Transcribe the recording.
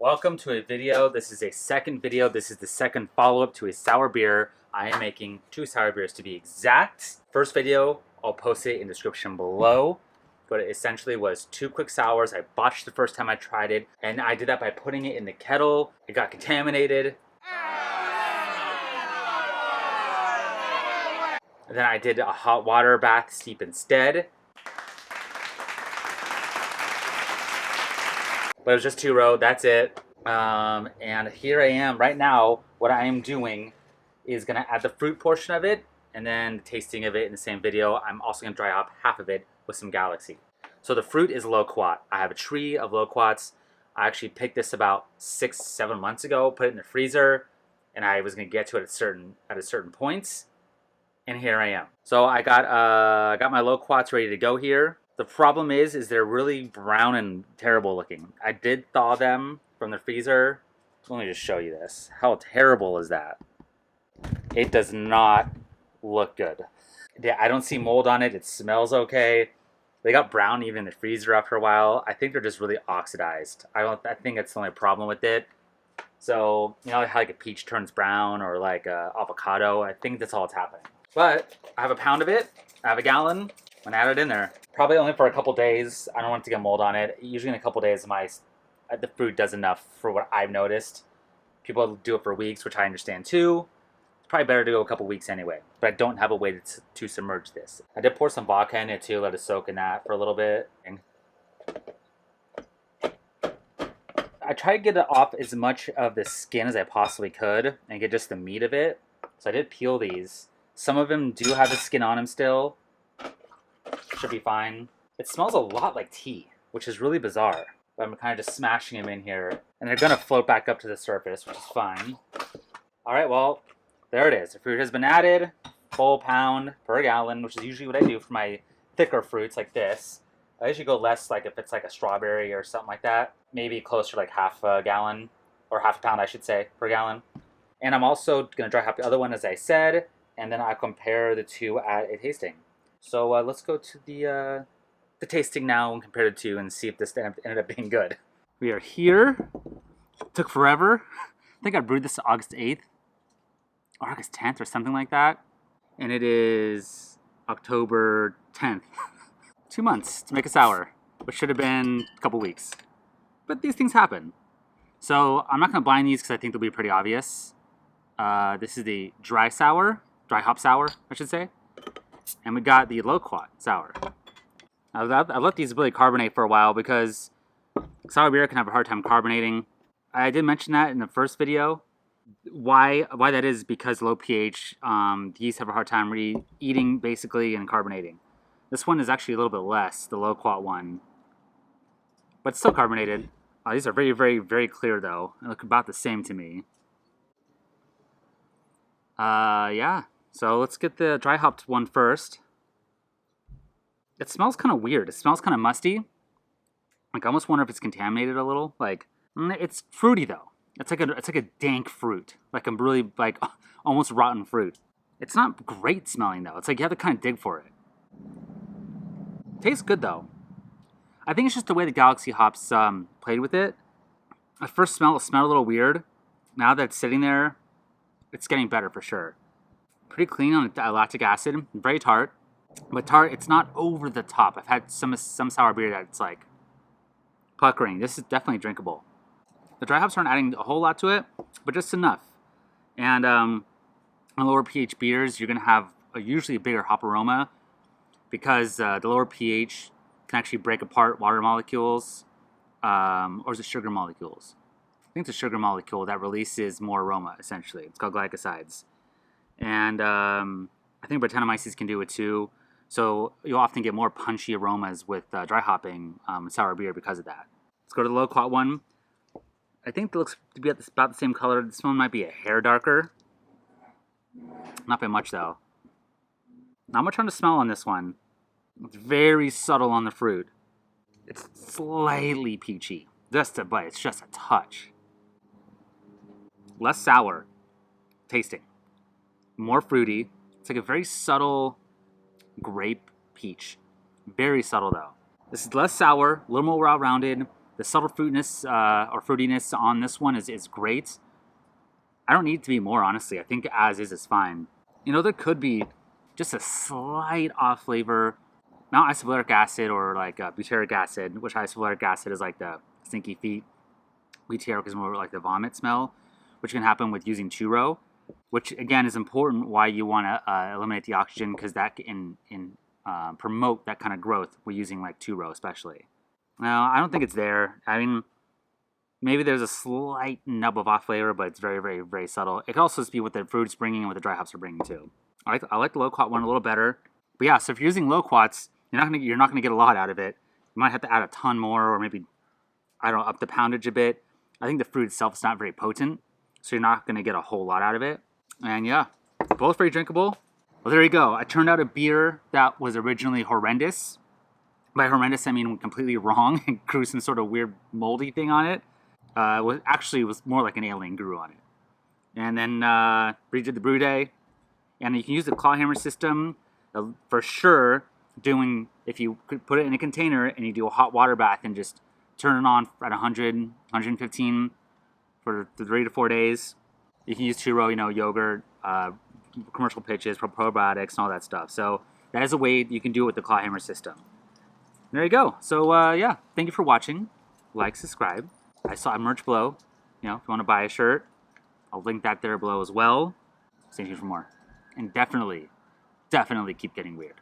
Welcome to a video. This is a second video. This is the second follow-up to a sour beer. I am making 2 sour beers to be exact. First video, I'll post it in the description below. But it essentially was 2 quick sours. I botched the first time I tried it, and I did that by putting it in the kettle. It got contaminated. And then I did a hot water bath steep instead. But it was just 2 row, that's it. And here I am right now. What I am doing is gonna add the fruit portion of it and then the tasting of it in the same video. I'm also gonna dry up half of it with some Galaxy. So the fruit is loquat. I have a tree of loquats. I actually picked this about 6-7 months ago, put it in the freezer, and I was gonna get to it at a certain points. And here I am. So I got my loquats ready to go here. The problem is they're really brown and terrible looking. I did thaw them from the freezer. Let me just show you this. How terrible is that? It does not look good. I don't see mold on it. It smells okay. They got brown even in the freezer after a while. I think they're just really oxidized. I think that's the only problem with it. So, you know how like a peach turns brown or like avocado? I think that's all that's happening. But I have a pound of it. I have a gallon. I'm gonna add it in there. Probably only for a couple days. I don't want it to get mold on it. Usually in a couple days, the fruit does enough for what I've noticed. People do it for weeks, which I understand too. It's probably better to go a couple weeks anyway. But I don't have a way to submerge this. I did pour some vodka in it too. Let it soak in that for a little bit. I tried to get it off as much of the skin as I possibly could and get just the meat of it. So I did peel these. Some of them do have the skin on them still. Should be fine. It smells a lot like tea, which is really bizarre. But I'm kind of just smashing them in here. And they're going to float back up to the surface, which is fine. Alright, well, there it is. The fruit has been added. Full pound per gallon, which is usually what I do for my thicker fruits like this. I usually go less like if it's like a strawberry or something like that. Maybe closer to like half a gallon, or half a pound I should say, per gallon. And I'm also going to dry hop the other one as I said. And then I compare the two at a tasting. So let's go to the tasting now and compare the two and see if this ended up being good. We are here. Took forever. I think I brewed this August 8th or August 10th or something like that. And it is October 10th. 2 months to make a sour, which should have been a couple weeks. But these things happen. So I'm not going to blind these because I think they'll be pretty obvious. This is the dry hop sour, I should say. And we got the loquat sour. I've let these really carbonate for a while because sour beer can have a hard time carbonating. I did mention that in the first video. Why that is because low pH, yeast have a hard time eating basically and carbonating. This one is actually a little bit less, the loquat one. But it's still carbonated. These are very, very, very clear though. They look about the same to me. Yeah. So let's get the dry hopped one first. It smells kind of weird. It smells kind of musty. Like I almost wonder if it's contaminated a little. Like it's fruity though. It's like a dank fruit. Like a really like almost rotten fruit. It's not great smelling though. It's like you have to kind of dig for it. Tastes good though. I think it's just the way the Galaxy hops played with it. At first smell, it smelled a little weird. Now that it's sitting there, it's getting better for sure. Pretty clean on the lactic acid, very tart. But tart, it's not over the top. I've had some sour beer that it's like puckering. This is definitely drinkable. The dry hops aren't adding a whole lot to it, but just enough. And on lower pH beers, you're going to have usually a bigger hop aroma because the lower pH can actually break apart water molecules, or is it sugar molecules? I think it's a sugar molecule that releases more aroma, essentially. It's called glycosides. And I think Brettanomyces can do it too. So you'll often get more punchy aromas with dry hopping sour beer because of that. Let's go to the loquat one. I think it looks to be about the same color. This one might be a hair darker. Not by much though. Not much on the smell on this one. It's very subtle on the fruit. It's slightly peachy. Just a bite. It's just a touch. Less sour tasting. More fruity. It's like a very subtle grape peach. Very subtle though. This is less sour, a little more well-rounded. The subtle fruitiness or fruitiness on this one is great. I don't need it to be more, honestly. I think as is fine. You know, there could be just a slight off flavor, not isovaleric acid or like butyric acid, which isovaleric acid is like the stinky feet. Butyric is more like the vomit smell, which can happen with using churro, which again is important why you want to eliminate the oxygen, because that can promote that kind of growth we're using like churro especially. Now, I don't think it's there. I mean, maybe there's a slight nub of off flavor, but it's very, very, very subtle. It can also just be what the fruit's bringing and what the dry hops are bringing too. I like the loquat one a little better. But yeah, so if you're using loquats, you're not gonna get a lot out of it. You might have to add a ton more, or maybe, I don't know, up the poundage a bit. I think the fruit itself is not very potent, so you're not gonna get a whole lot out of it. And yeah, both very drinkable. Well, there you go. I turned out a beer that was originally horrendous. By horrendous, I mean completely wrong and grew some sort of weird moldy thing on it. Was more like an alien grew on it. And then redid the brew day. And you can use the claw hammer system for sure. If you could put it in a container and you do a hot water bath and just turn it on at 100, 115 for 3 to 4 days. You can use churro, yogurt, commercial pitches, probiotics, and all that stuff. So that is a way you can do it with the claw hammer system. There you go. So yeah, thank you for watching. Like, subscribe. I saw a merch below. If you want to buy a shirt, I'll link that there below as well. Stay tuned for more. And definitely keep getting weird.